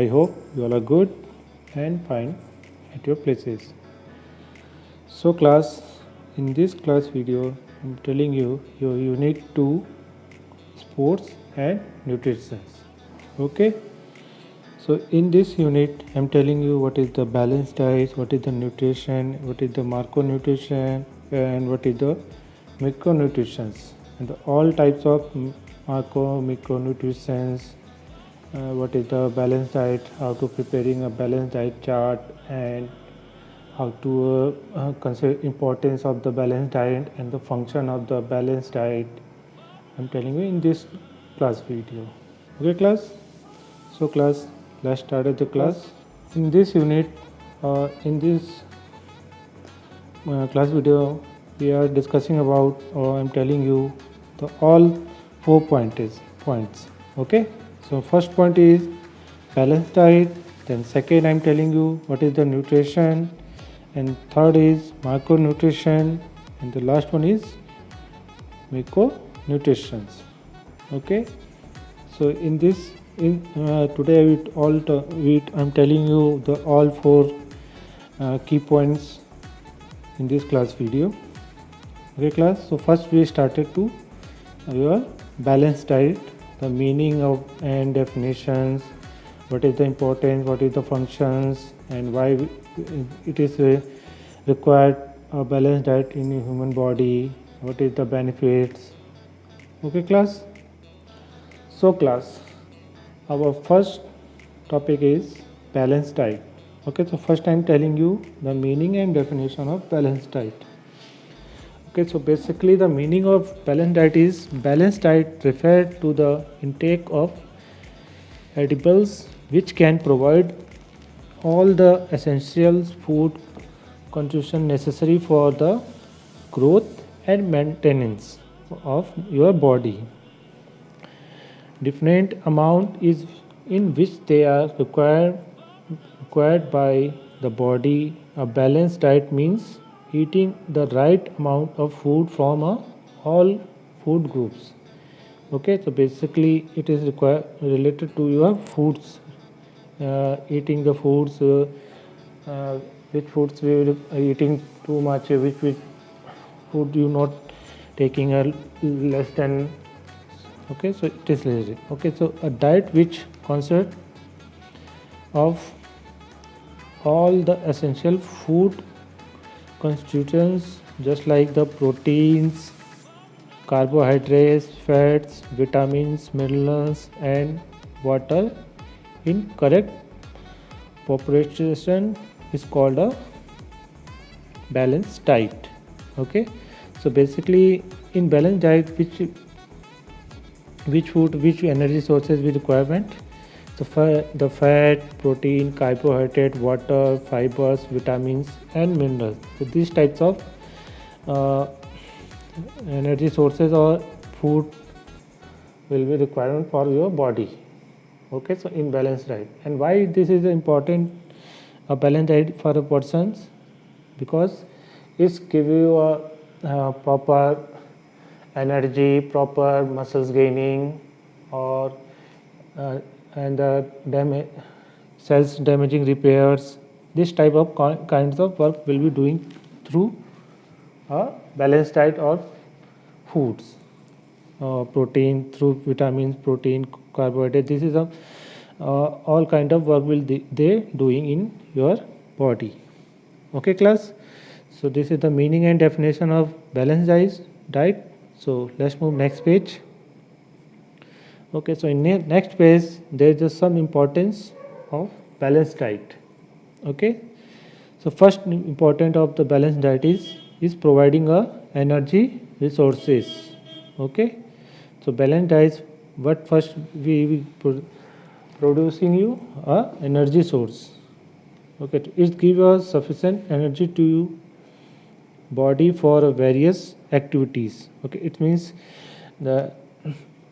I hope you all are good and fine at your places. So class, in this class video, I'm telling you your unit 2 sports and nutrition. Okay? So in this unit, I'm telling you what is the balanced diet, what is the nutrition, what is the macronutrition, and what is the micronutrition, and all types of micronutrients. What is the balanced diet? How to preparing a balanced diet chart, and how to consider importance of the balanced diet and the function of the balanced diet. I'm telling you in this class video. Okay, class. So class, let's start at the class. In this unit, in this class video, we are discussing about, or I'm telling you, the all 4 points. Okay. So first point is balanced diet. Then second, I'm telling you what is the nutrition, and third is macronutrition, and the last one is micronutrition. Okay. So in this today I'm telling you the all four key points in this class video. Okay class, so first we started to your balanced diet, the meaning of and definitions, what is the importance, what is the functions, and why it is required a balanced diet in a human body, what is the benefits. Okay class. So class, our first topic is balanced diet. Okay, so first I'm telling you the meaning and definition of balanced diet. Okay, so basically the meaning of balanced diet is balanced diet referred to the intake of edibles which can provide all the essential food constitution necessary for the growth and maintenance of your body. Different amount is in which they are required by the body. A balanced diet means eating the right amount of food from all food groups. Okay, so basically it is related to your foods, eating the foods, which foods we will eating too much, which food you not taking a less than. Okay, so it is lazy. Okay, so a diet which consists of all the essential food constituents, just like the proteins, carbohydrates, fats, vitamins, minerals, and water in correct proportion is called a balanced diet. Okay, so basically in balanced diet, which energy sources we requirement. So the fat, protein, carbohydrate, water, fibers, vitamins, and minerals. So these types of uh, energy sources or food will be requirement for your body. Okay, so in balanced diet, and why this is important a balanced diet for a person, because it give you a proper energy, proper muscles gaining, or and cells damaging repairs. This type of kinds of work will be doing through a balanced diet of foods, protein through vitamins, protein, carbohydrate. This is a all kind of work will they doing in your body. Okay, class. So this is the meaning and definition of balanced diet. So let's move next page. Okay, so in next page there is just some importance of balanced diet. Okay, so first important of the balanced diet is providing a energy resources. Okay, so balanced diet, what first we producing you a energy source. Okay, it gives us sufficient energy to you body for various activities. Okay, it means the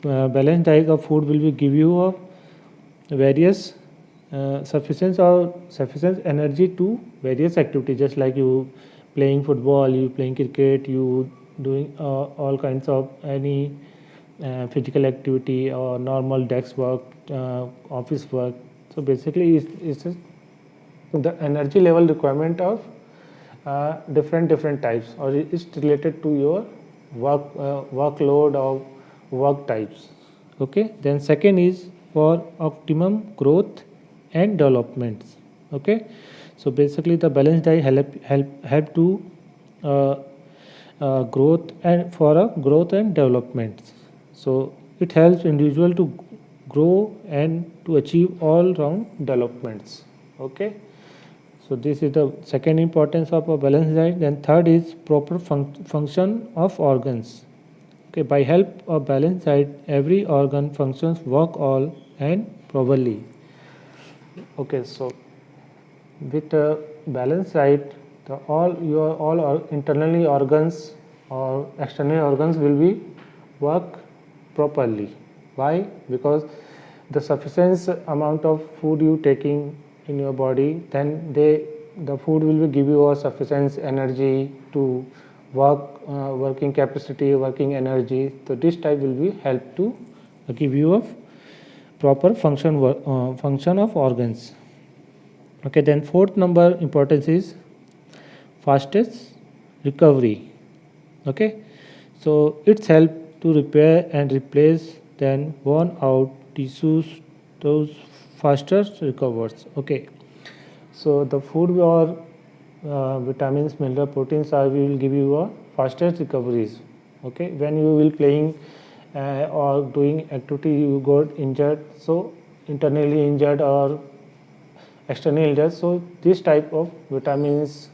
balanced diet of food will be give you a various sufficient energy to various activities, just like you playing football, you playing cricket, you doing all kinds of any physical activity or normal desk work, office work. So basically is the energy level requirement of different types, or it's related to your workload or work types. Okay, then second is for optimum growth and developments. Okay, so basically the balanced diet help to uh, growth and for a growth and development. So it helps individual to grow and to achieve all round developments. Okay, so this is the second importance of a balanced diet. Then third is proper function of organs. Okay, by help of balanced diet, every organ functions work all and properly. Okay, so with a balanced diet, all internally organs or external organs will be work properly. Why? Because the sufficient amount of food you taking in your body, then the food will give you a sufficient energy to working capacity, working energy. So this type will be help to give you a proper function of organs. Okay, then fourth number importance is fastest recovery. Okay, so it's help to repair and replace then worn out tissues, those faster recovers. Okay, so the food or vitamins, mineral, proteins are will give you a faster recoveries. Okay, when you will playing or doing activity you got injured, so internally injured or external injured, so this type of vitamins,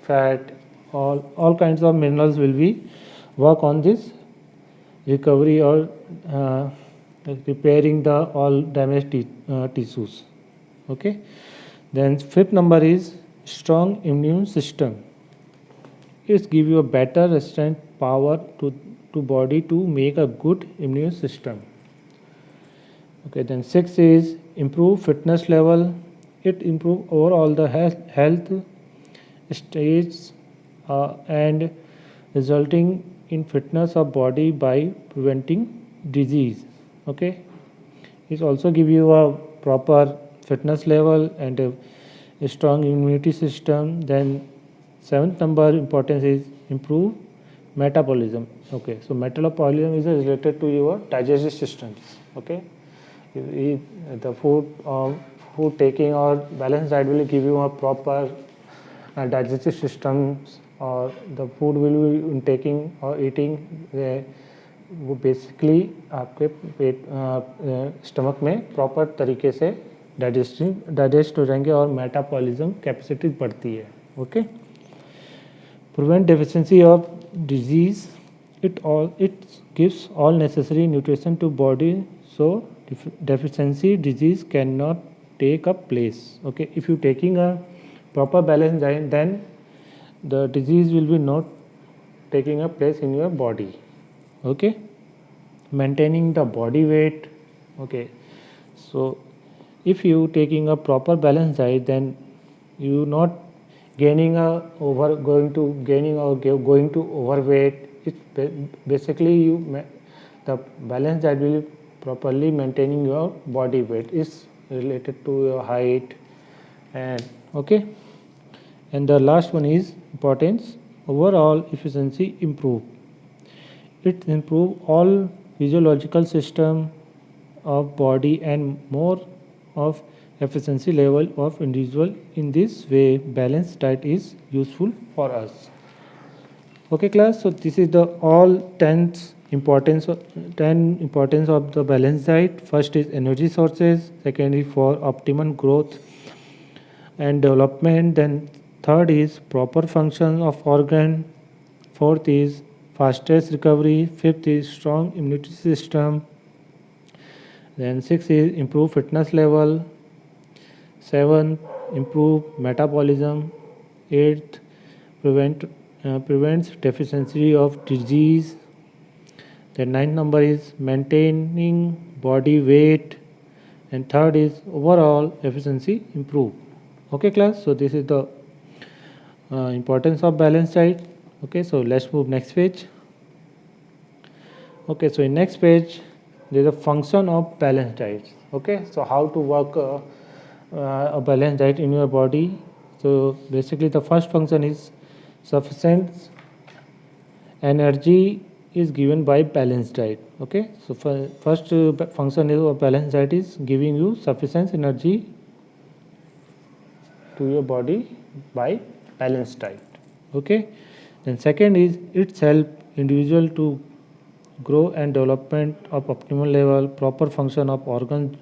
fat, all kinds of minerals will be work on this recovery or repairing the all damaged tissues. Okay, then fifth number is strong immune system. It give you a better resistant power to body to make a good immune system. Okay, then six is improve fitness level. It improve overall the health stage and resulting in fitness of body by preventing disease. Okay, it also give you a proper fitness level and a strong immunity system. Then seventh number importance is improve metabolism. Okay, so metabolism is related to your digestive systems. Okay, the food taking or balanced diet will give you a proper digestive systems, or the food will be taking or eating वो basically आपके पेट stomach में proper तरीके से digest हो जाएंगे और metabolism capacity बढ़ती है. Okay, prevent deficiency of disease. It gives all necessary nutrition to body, so deficiency disease cannot take a place. Okay, if you taking a proper balanced diet, then the disease will be not taking a place in your body. Okay, maintaining the body weight. Okay, so if you taking a proper balanced diet, then you not gaining going to overweight. It basically the balanced diet will properly maintaining your body weight is related to your height. And okay, and the last one is importance overall efficiency improve. It improve all physiological system of body and more of efficiency level of individual. In this way balanced diet is useful for us. Okay class, so this is the all 10 importance of the balanced diet. First is energy sources, second is for optimum growth and development, then third is proper function of organ, fourth is fastest recovery, fifth is strong immunity system, then sixth is improve fitness level, seventh improve metabolism, eighth prevents deficiency of disease, then ninth number is maintaining body weight, and third is overall efficiency improve. Okay class, so this is the importance of balanced diet. Okay, so let's move next page. Okay, so in next page there is a function of balanced diet. Okay, so how to work a balanced diet in your body? So basically, the first function is sufficient energy is given by balanced diet. Okay, so first function is of balanced diet is giving you sufficient energy to your body by balanced diet. Okay, then second is it's help individual to grow and development of optimal level, proper function of organs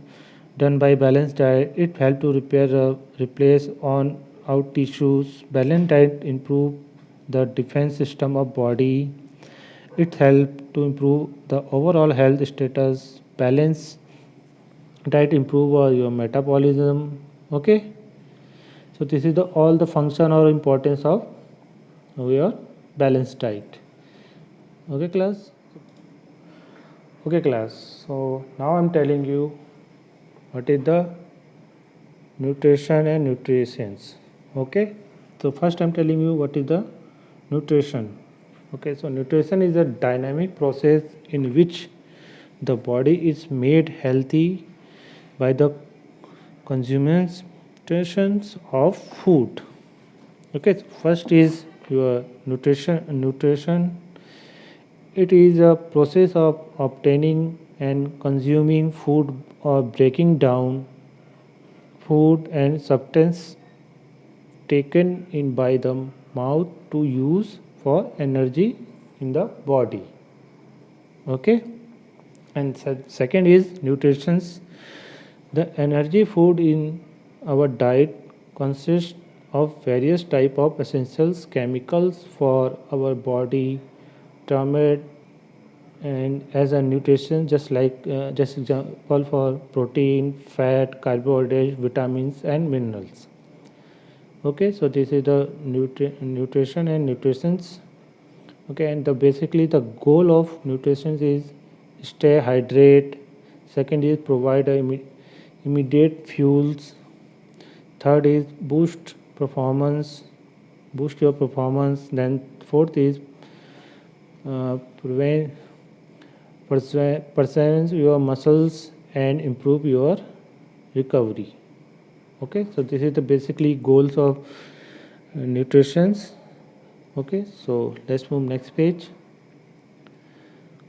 done by balanced diet. It help to repair, replace on out tissues. Balanced diet improve the defense system of body. It help to improve the overall health status. Balance diet improve your metabolism. Okay, so this is the all the function or importance of your balanced diet. Okay, class. Okay, class. So now I'm telling you what is the nutrition and nutrients. Okay, so first I'm telling you what is the nutrition. Okay, so nutrition is a dynamic process in which the body is made healthy by the consumption of food. Okay, so first is your nutrition. It is a process of obtaining and consuming food or breaking down food and substance taken in by the mouth to use for energy in the body. Okay, and second is nutrition. The energy food in our diet consists of various type of essentials chemicals for our body termed and as a nutrition just example for protein, fat, carbohydrates, vitamins and minerals. Okay, so this is the nutrition and nutritions. Okay, and basically the goal of nutrition is stay hydrated. Second is provide immediate fuels. Third is boost your performance. Then fourth is prevent perseverance your muscles and improve your recovery. Okay, so this is the basically goals of nutritions. Okay, so let's move next page.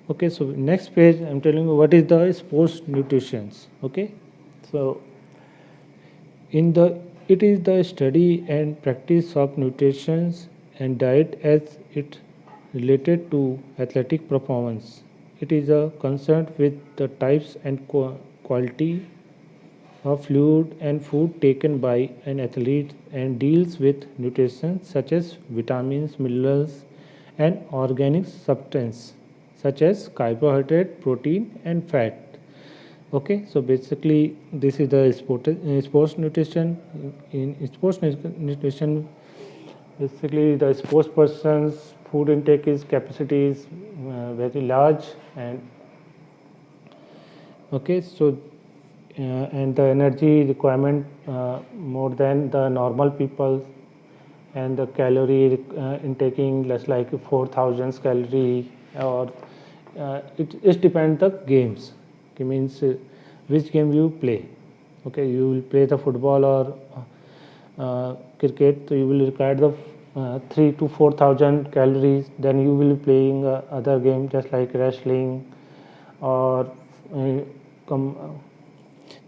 Okay, so next page I'm telling you what is the sports nutrition. Okay, so in the it is the study and practice of nutrition and diet as it related to athletic performance. It is a concern with the types and quality of fluid and food taken by an athlete and deals with nutrition such as vitamins, minerals, and organic substance such as carbohydrate, protein, and fat. Okay, so basically this is the sports nutrition. In sports nutrition, basically the sports person's food intake is capacity is very large and okay, so and the energy requirement more than the normal people and the calorie intaking less like 4000 calorie or it depends the games. It means which game you play. Okay, you will play the football or cricket, so you will require the 3 to 4000 calories. Then you will be playing other game just like wrestling or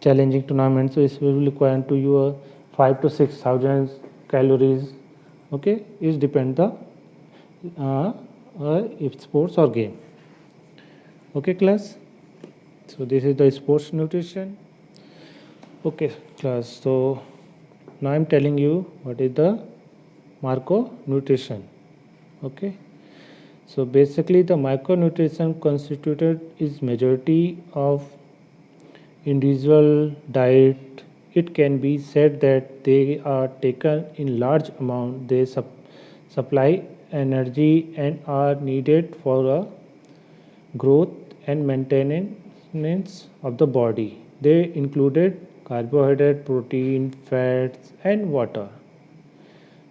challenging tournaments. So it will require to you 5 to 6000 calories. Okay, it depends the if sports or game. Okay, class. So this is the sports nutrition. Okay, class. So now I'm telling you what is the macronutrition. Okay, so basically the micronutrition constituted is majority of individual diet. It can be said that they are taken in large amount. They supply energy and are needed for a growth and maintenance of the body. They included carbohydrate, protein, fats, and water.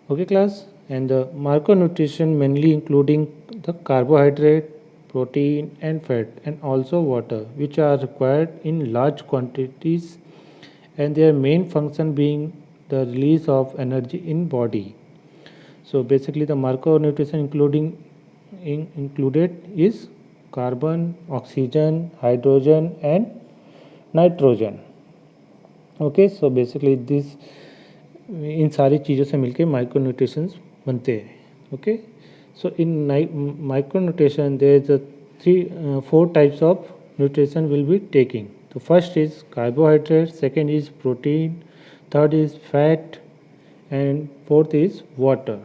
Okay, class. And the macronutrition mainly including the carbohydrate, protein and fat, and also water, which are required in large quantities, and their main function being the release of energy in body. So basically the macronutrition included is carbon, oxygen, hydrogen and nitrogen. Okay so basically this इन सारी चीज़ों से मिलके micro nutritions बनते हैं. Okay so in micro nutrition there is 4 types of nutrition will be taking. तो first is carbohydrate, second is protein, third is fat and fourth is water.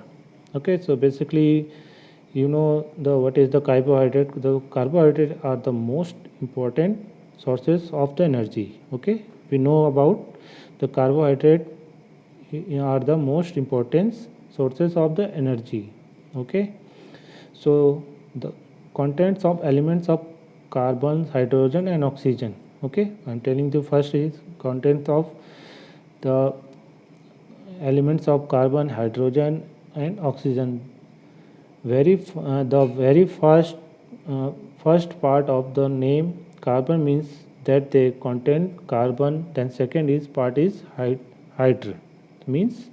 Okay, so basically you know what is the carbohydrate. The carbohydrates are the most important sources of the energy. Okay, we know about the carbohydrate are the most important sources of the energy. Okay, so the contents of elements of carbon, hydrogen and oxygen. Okay, I'm telling you first is content of the elements of carbon, hydrogen and oxygen. The very first part of the name carbon means that they contain carbon. Then second is part is hydr, means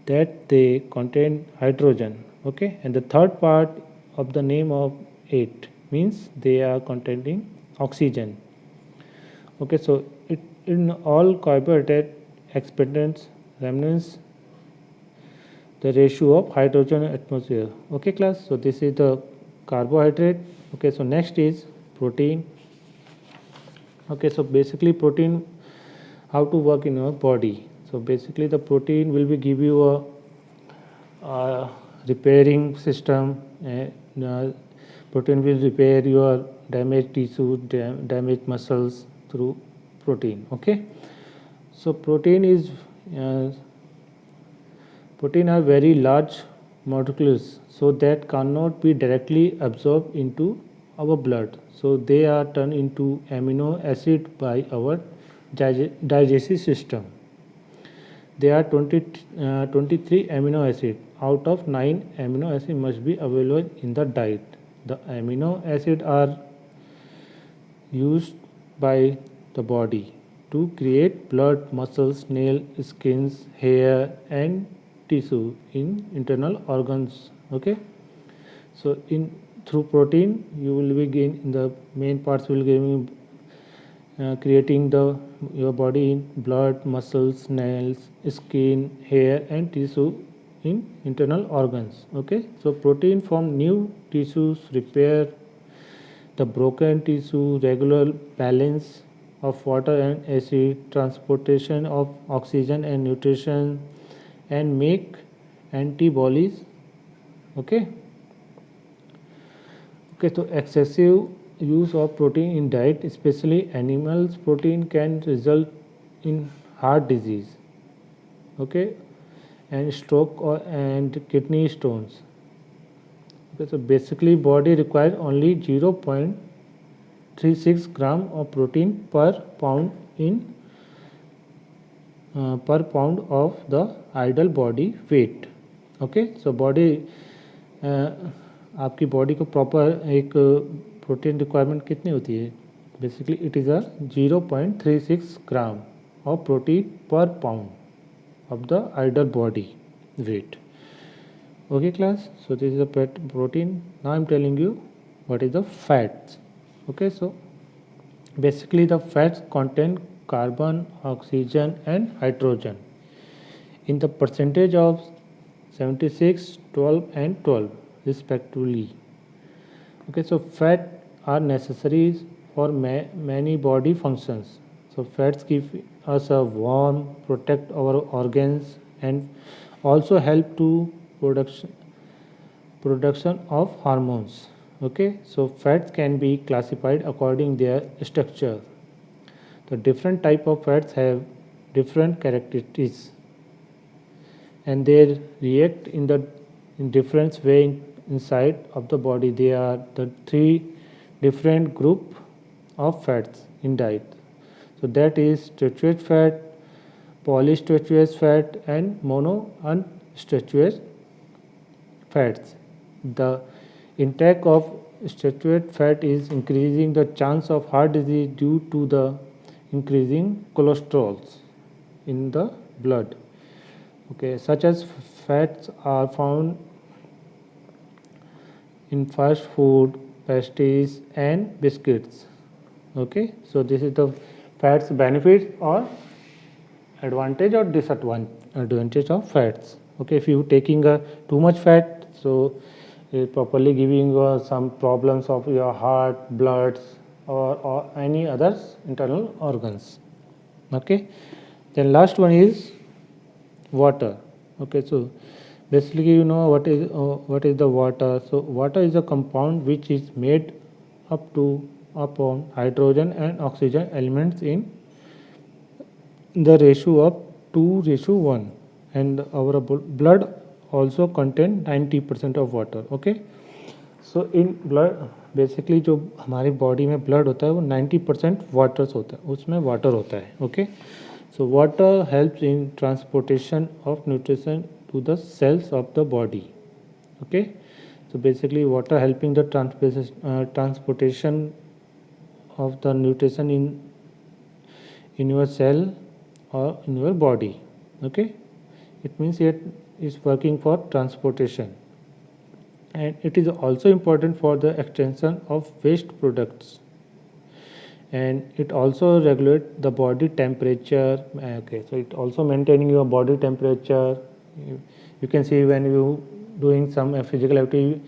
that they contain hydrogen. Okay, and the third part of the name of it means they are containing oxygen. Okay, so in all carbohydrate expandants remnants the ratio of hydrogen atmosphere. Okay class, so this is the carbohydrate. Okay, so next is protein. Okay, so basically protein, how to work in your body. So basically the protein will be give you a repairing system. Protein will repair your damaged tissue, damaged muscles through protein. Okay, so protein are very large molecules, so that cannot be directly absorbed into our blood. So they are turned into amino acid by our digestive system. There are 23 amino acid. Out of 9 amino acid must be available in the diet. The amino acid are used by the body to create blood, muscles, nail, skins, hair and tissue in internal organs. Okay, so through protein you will be gain in the main parts will give creating your body in blood, muscles, nails, skin, hair and tissue in internal organs. Okay, so protein form new tissues, repair the broken tissue, regular balance of water and acid, transportation of oxygen and nutrition, and make antibodies. Okay, so excessive use of protein in diet, especially animals protein, can result in heart disease. Okay, and stroke and kidney stones. Okay, so basically body requires only 0.36 gram of protein per pound per pound of the ideal body weight. Okay, so body आपकी body को proper एक protein requirement कितनी होती है. Basically it is a 0.36 gram of protein पर pound of the ideal body weight. Okay class, so this is a protein. Now I'm telling you what is the fats. Okay, so basically the fats contain carbon, oxygen and hydrogen in the percentage of 76, 12 and 12 respectively. Okay, so fat are necessary for many body functions. So fats give us a warmth, protect our organs and also help to production of hormones. Okay, so fats can be classified according their structure. The different type of fats have different characteristics and they react in different way inside of the body. They are the 3 different group of fats in diet. So that is saturated fat, polyunsaturated fat and monounsaturated fats. The intake of saturated fat is increasing the chance of heart disease due to the increasing cholesterols in the blood. Okay, such as fats are found in fast food, pastries, and biscuits. Okay, so this is the fats benefits or advantage or disadvantage of fats. Okay, if you taking too much fat, so it properly giving some problems of your heart, bloods, or any others internal organs. Okay, then last one is water. Okay, so basically you know what is the water. So water is a compound which is made up to upon hydrogen and oxygen elements in the ratio of 2:1, and our blood also contain 90% of water. Okay, so in blood basically जो हमारी body में blood होता है वो 90% waters होता है, उसमें water होता है. Okay, so water helps in transportation of nutrition to the cells of the body. Okay, so basically water helping the transportation of the nutrition in your cell or in your body. Okay, it means it is working for transportation, and it is also important for the extraction of waste products, and it also regulate the body temperature. Okay, so it also maintaining your body temperature. You can see when you doing some physical activity,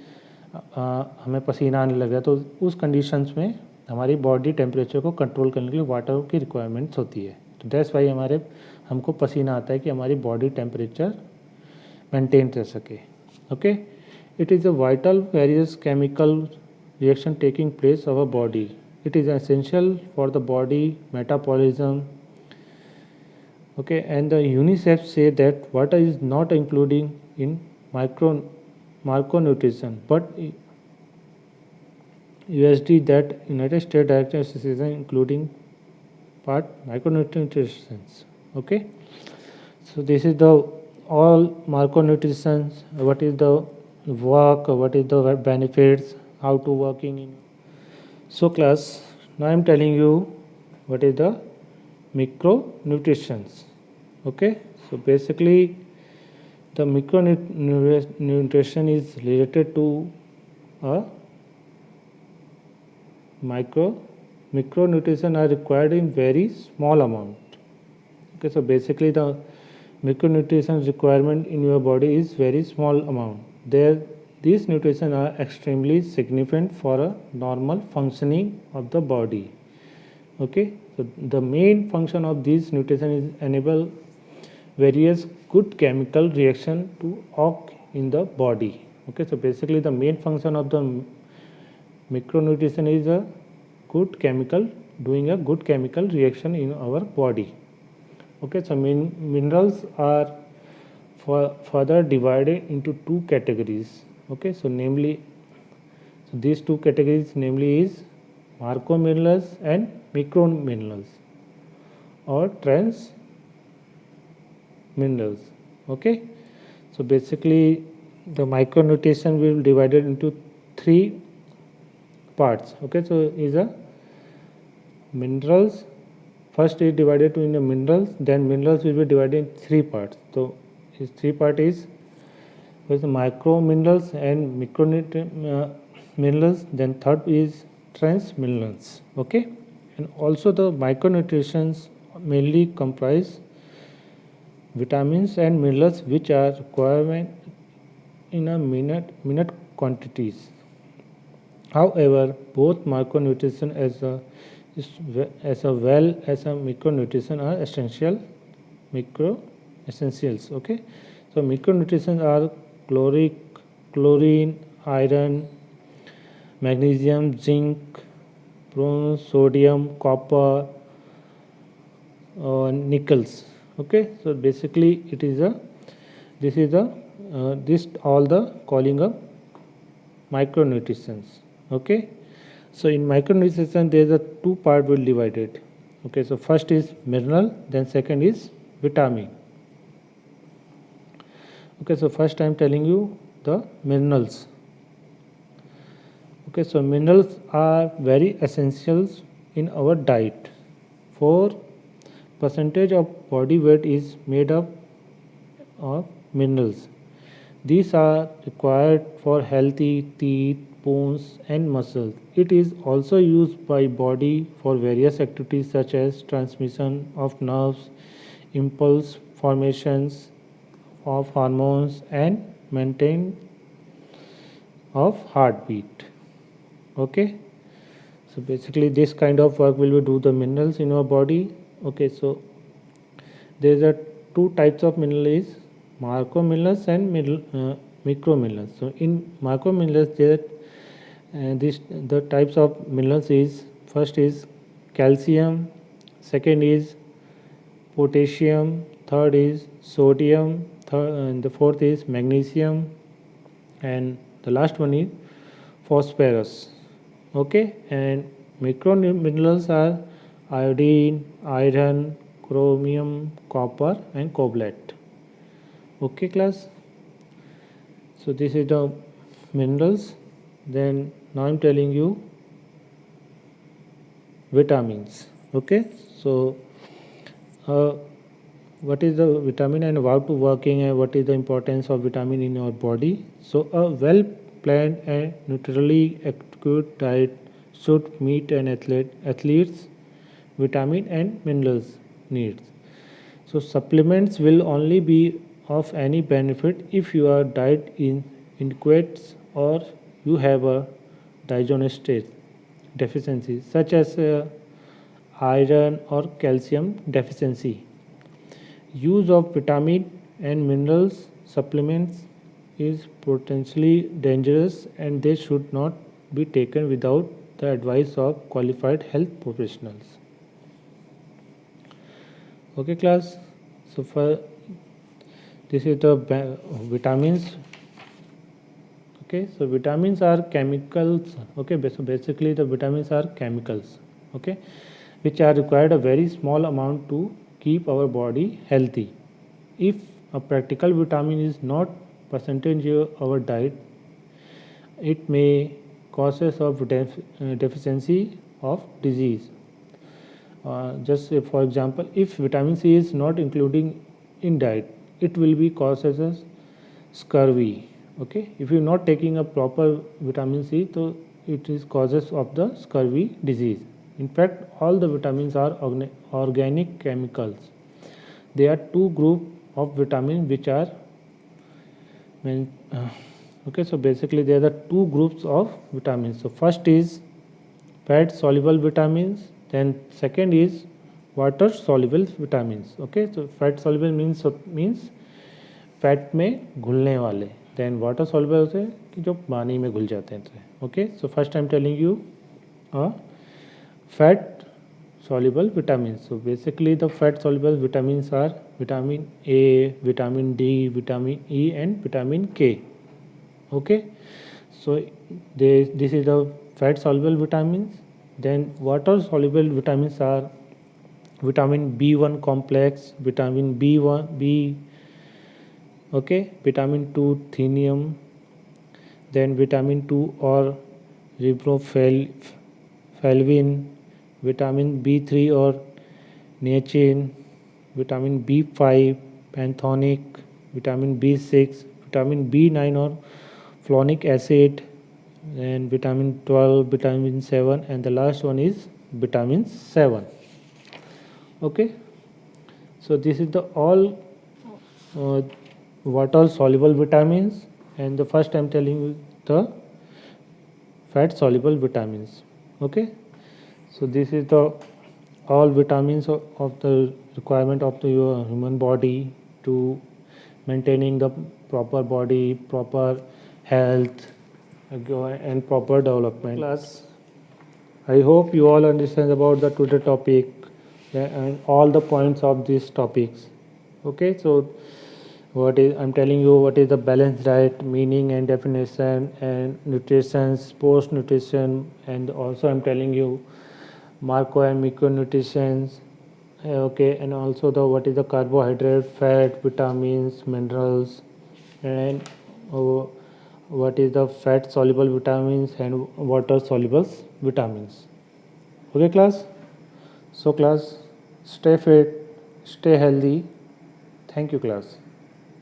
हमें पसीना आने लगा तो उस conditions में हमारी body temperature को control करने के लिए वाटर की रिक्वायरमेंट्स होती है. तो दैट्स वाई हमको पसीना आता है कि हमारी बॉडी टेम्परेचर मेंटेन रह सके. Okay, it is a vital various chemical reaction taking place of a body. It is essential for the body metabolism. Okay, and the UNICEF say that water is not including in macronutrition, but USD, that United States Director Association, including part micronutrients. Okay, so this is the all macronutrition. What is the work? What is the benefits? How to working in. So class, now I am telling you what is the micronutrients. Okay, so basically the micronutrition is related to a micronutrition are required in very small amount. Okay, so basically the micronutrition requirement in your body is very small amount. These nutrition are extremely significant for a normal functioning of the body. Okay, so the main function of these nutrition is enable various good chemical reaction to occur in the body. Okay, so basically the main function of the micronutrition is a good chemical reaction in our body. Okay, so minerals are further divided into two categories. Okay, so these two categories is macrominerals and microminerals or trace minerals. Okay, so basically the micronutrition will be divided into three parts. Okay, so is a minerals. First is divided into minerals, then minerals will be divided in three parts. So this three part is the micro minerals and minerals, then third is trace minerals. Okay, and also the micronutrients mainly comprise vitamins and minerals which are required in a minute quantities. However, both macronutrition as well as a micronutrition are essentials. Okay, so micronutrients are chlorine, iron, magnesium, zinc, bronze, sodium, copper, nickels. Okay, so basically it is this all the calling of micronutrients. Okay, so in micronutrition there is a two part will divided. Okay, so first is mineral, then second is vitamin. Okay, so first I am telling you the minerals. Okay, so minerals are very essentials in our diet. 4% of body weight is made up of minerals. These are required for healthy teeth, bones and muscles. It is also used by body for various activities such as transmission of nerves, impulse formations of hormones and maintain of heartbeat. Okay, so basically this kind of work will do the minerals in our body. Okay, so there are two types of minerals, macro minerals and micro minerals. So in macro minerals there this the types of minerals is first is calcium, second is potassium, third is sodium, and the fourth is magnesium, and the last one is phosphorus. Okay, and micro minerals are iodine, iron, chromium, copper and cobalt. Okay class, so this is the minerals. Then now I'm telling you vitamins. Okay, so uh, what is the vitamin and how to working and what is the importance of vitamin in our body. So a well planned and nutritionally adequate diet should meet an athletes vitamin and minerals needs. So supplements will only be of any benefit if your diet is inadequate or you have a digestive deficiency such as iron or calcium deficiency. Use of vitamin and minerals supplements is potentially dangerous and they should not be taken without the advice of qualified health professionals. Okay class, so for this is the vitamins. Okay, so vitamins are chemicals. Okay, so basically the vitamins are chemicals, okay, which are required a very small amount to keep our body healthy. If a practical vitamin is not percentage of our diet, it may causes of deficiency of disease. Just say for example, if vitamin C is not including in diet, it will be causes as scurvy. Okay, if you're not taking a proper vitamin C, so it is causes of the scurvy disease. In fact, all the vitamins are organic chemicals. There are two group of vitamins which are okay, so basically there are two groups of vitamins. So first is fat soluble vitamins, then second is water soluble vitamins. Okay, so fat soluble means fat में घुलने वाले, then water soluble होते हैं कि जो पानी में घुल जाते हैं. Okay, so first I am telling you fat soluble vitamins. So basically the fat soluble vitamins are vitamin A, vitamin D, vitamin E and vitamin K. Okay, so this is the fat soluble vitamins. Then water soluble vitamins are vitamin B1 complex, vitamin B1 B, okay, vitamin 2 thenium, then vitamin 2 or riboflavin, vitamin B3 or niacin, vitamin B5 pantothenic, vitamin B6, vitamin B9 or flonic acid, and vitamin 12, vitamin 7, and the last one is vitamin 7. Okay, so this is the all water soluble vitamins, and the first I'm telling you the fat soluble vitamins. Okay, so this is the all vitamins of the requirement of the your human body to maintaining the proper body, proper health, and proper development. Class, I hope you all understand about the today topic and all the points of these topics. Okay, so what is I'm telling you what is the balanced diet meaning and definition and nutrition, post nutrition, and also I'm telling you macro and micronutrients. Okay, and also the what is the carbohydrate, fat, vitamins, minerals, and what is the fat soluble vitamins and water soluble vitamins. Okay class, so class, stay fit, stay healthy. Thank you class.